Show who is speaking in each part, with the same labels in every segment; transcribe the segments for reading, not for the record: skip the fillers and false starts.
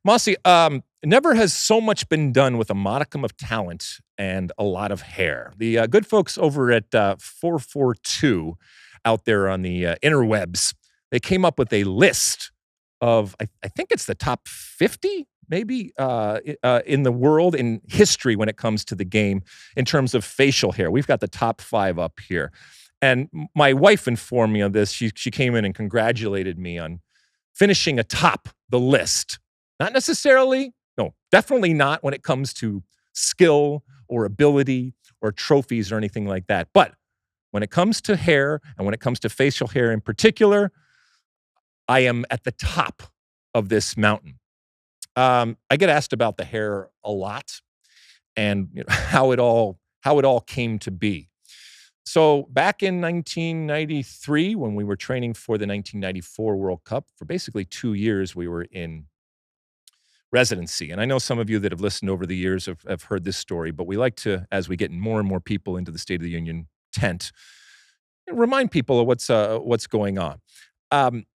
Speaker 1: Mosse, never has so much been done with a modicum of talent and a lot of hair. The good folks over at FourFourTwo out there on the interwebs, they came up with a list of, I think it's the top 50, maybe, in the world, in history when it comes to the game in terms of facial hair. We've got the top 5 up here. And my wife informed me of this. She came in and congratulated me on finishing atop the list. Not necessarily, no, definitely not when it comes to skill or ability or trophies or anything like that. But when it comes to hair and when it comes to facial hair in particular, I am at the top of this mountain. I get asked about the hair a lot and how it all came to be. So back in 1993, when we were training for the 1994 World Cup, for basically 2 years, we were in residency. And I know some of you that have listened over the years have heard this story, but we like to, as we get more and more people into the State of the Union tent, remind people of what's going on.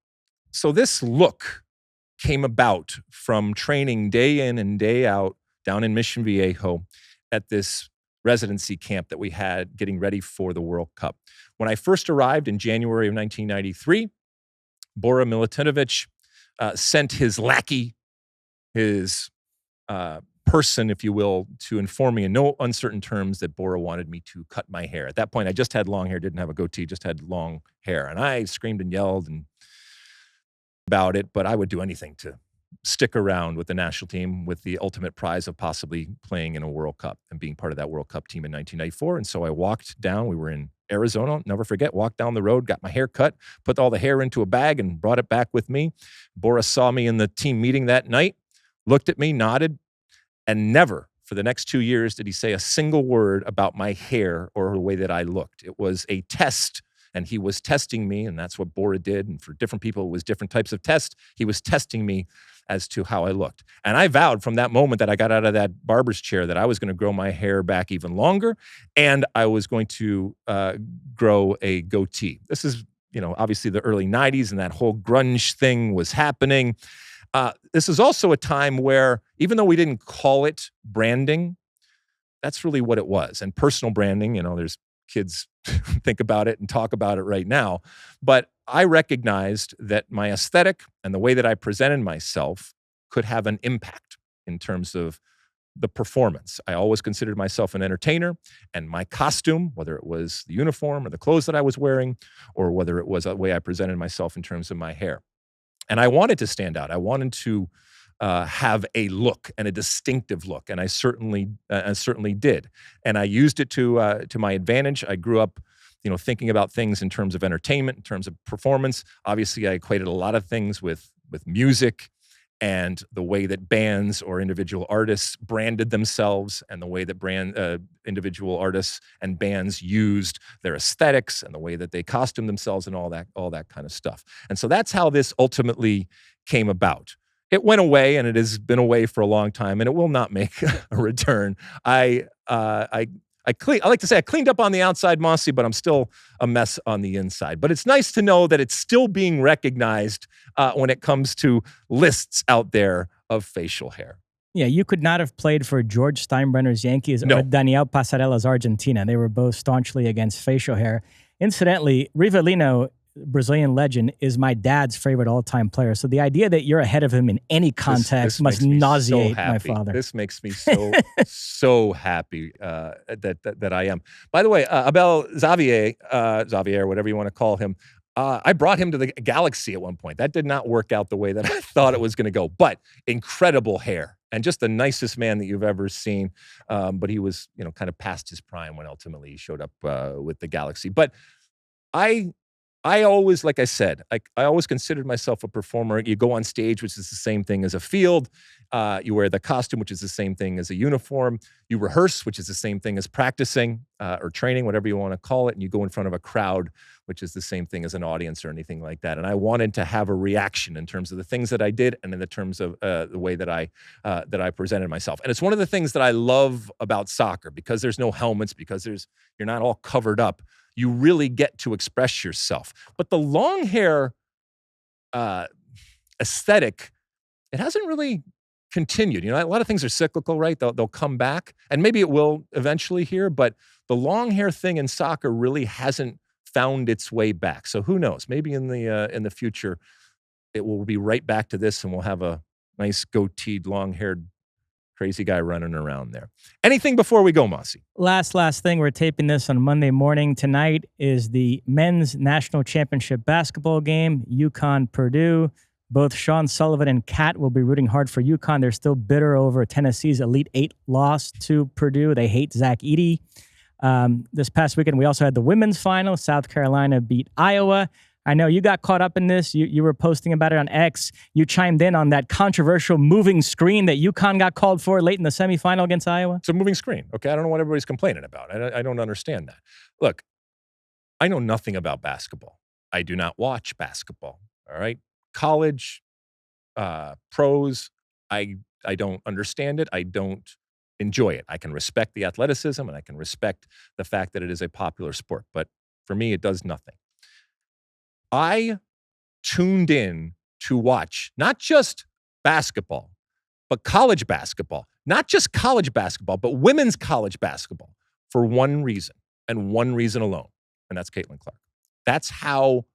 Speaker 1: So this look came about from training day in and day out down in Mission Viejo at this residency camp that we had getting ready for the World Cup. When I first arrived in January of 1993, Bora Milutinovic sent his lackey, his person, if you will, to inform me in no uncertain terms that Bora wanted me to cut my hair. At that point, I just had long hair, didn't have a goatee, just had long hair. And I screamed and yelled about it, but I would do anything to stick around with the national team with the ultimate prize of possibly playing in a World Cup and being part of that World Cup team in 1994. And so I walked down, we were in Arizona, never forget, walked down the road, got my hair cut, put all the hair into a bag and brought it back with me. Bora saw me in the team meeting that night, looked at me, nodded, and never for the next 2 years did he say a single word about my hair or the way that I looked. It was a test, and he was testing me, and that's what Bora did. And for different people, it was different types of tests. He was testing me as to how I looked. And I vowed from that moment that I got out of that barber's chair that I was going to grow my hair back even longer, and I was going to grow a goatee. This is, obviously the early 90s, and that whole grunge thing was happening. This is also a time where, even though we didn't call it branding, that's really what it was. And personal branding, there's kids think about it and talk about it right now. But I recognized that my aesthetic and the way that I presented myself could have an impact in terms of the performance. I always considered myself an entertainer, and my costume, whether it was the uniform or the clothes that I was wearing, or whether it was the way I presented myself in terms of my hair. And I wanted to stand out. I wanted to have a look and a distinctive look, and I certainly did. And I used it to my advantage. I grew up, thinking about things in terms of entertainment, in terms of performance. Obviously, I equated a lot of things with music and the way that bands or individual artists branded themselves, and the way that individual artists and bands used their aesthetics, and the way that they costumed themselves, and all that kind of stuff. And so that's how this ultimately came about. It went away, and it has been away for a long time, and it will not make a return. I like to say I cleaned up on the outside, Mosse, but I'm still a mess on the inside. But it's nice to know that it's still being recognized when it comes to lists out there of facial hair.
Speaker 2: Yeah, you could not have played for George Steinbrenner's Yankees or Daniel Passarella's Argentina. They were both staunchly against facial hair. Incidentally, Rivellino, Brazilian legend, is my dad's favorite all-time player. So the idea that you're ahead of him in any context must nauseate my father.
Speaker 1: This makes me so happy that I am. By the way, Abel Xavier, whatever you want to call him, I brought him to the Galaxy at one point. That did not work out the way that I thought it was going to go, but incredible hair and just the nicest man that you've ever seen. But he was, kind of past his prime when ultimately he showed up with the Galaxy. But I always, like I said, I always considered myself a performer. You go on stage, which is the same thing as a field. You wear the costume, which is the same thing as a uniform. You rehearse, which is the same thing as practicing or training, whatever you want to call it. And you go in front of a crowd, which is the same thing as an audience or anything like that. And I wanted to have a reaction in terms of the things that I did and in the terms of the way that I presented myself. And it's one of the things that I love about soccer, because there's no helmets, because you're not all covered up. You really get to express yourself. But the long hair aesthetic, it hasn't really continued. A lot of things are cyclical, right? They'll come back, and maybe it will eventually here, but the long hair thing in soccer really hasn't found its way back. So who knows? Maybe in the future, it will be right back to this, and we'll have a nice goateed, long-haired, crazy guy running around there. Anything before we go, Mosse?
Speaker 2: Last thing. We're taping this on Monday morning. Tonight is the men's national championship basketball game, UConn-Purdue. Both Sean Sullivan and Kat will be rooting hard for UConn. They're still bitter over Tennessee's Elite Eight loss to Purdue. They hate Zach Edey. This past weekend, we also had the women's final. South Carolina beat Iowa. I know you got caught up in this. You were posting about it on X. You chimed in on that controversial moving screen that UConn got called for late in the semifinal against Iowa.
Speaker 1: It's a moving screen, okay? I don't know what everybody's complaining about. I don't understand that. Look, I know nothing about basketball. I do not watch basketball, all right? College, pros, I don't understand it. I don't enjoy it. I can respect the athleticism, and I can respect the fact that it is a popular sport. But for me, it does nothing. I tuned in to watch not just basketball, but college basketball. Not just college basketball, but women's college basketball for one reason, and one reason alone, and that's Caitlin Clark. That's how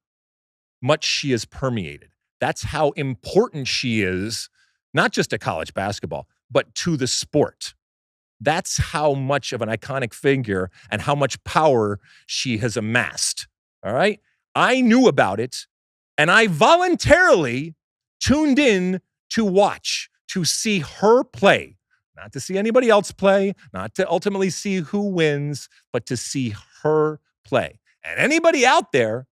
Speaker 1: much she is permeated. That's how important she is, not just to college basketball, but to the sport. That's how much of an iconic figure and how much power she has amassed, all right? I knew about it, and I voluntarily tuned in to watch, to see her play. Not to see anybody else play, not to ultimately see who wins, but to see her play. And anybody out there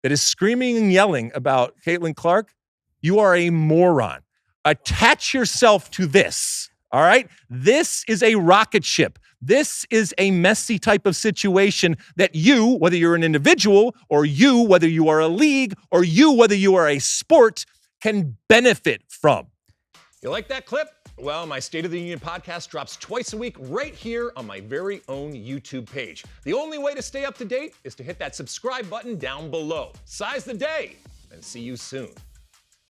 Speaker 1: that is screaming and yelling about Caitlin Clark, you are a moron. Attach yourself to this, all right? This is a rocket ship. This is a messy type of situation that you, whether you're an individual, or you, whether you are a league, or you, whether you are a sport, can benefit from. You like that clip? Well, my State of the Union podcast drops twice a week right here on my very own YouTube page. The only way to stay up to date is to hit that subscribe button down below. Size the day, and see you soon.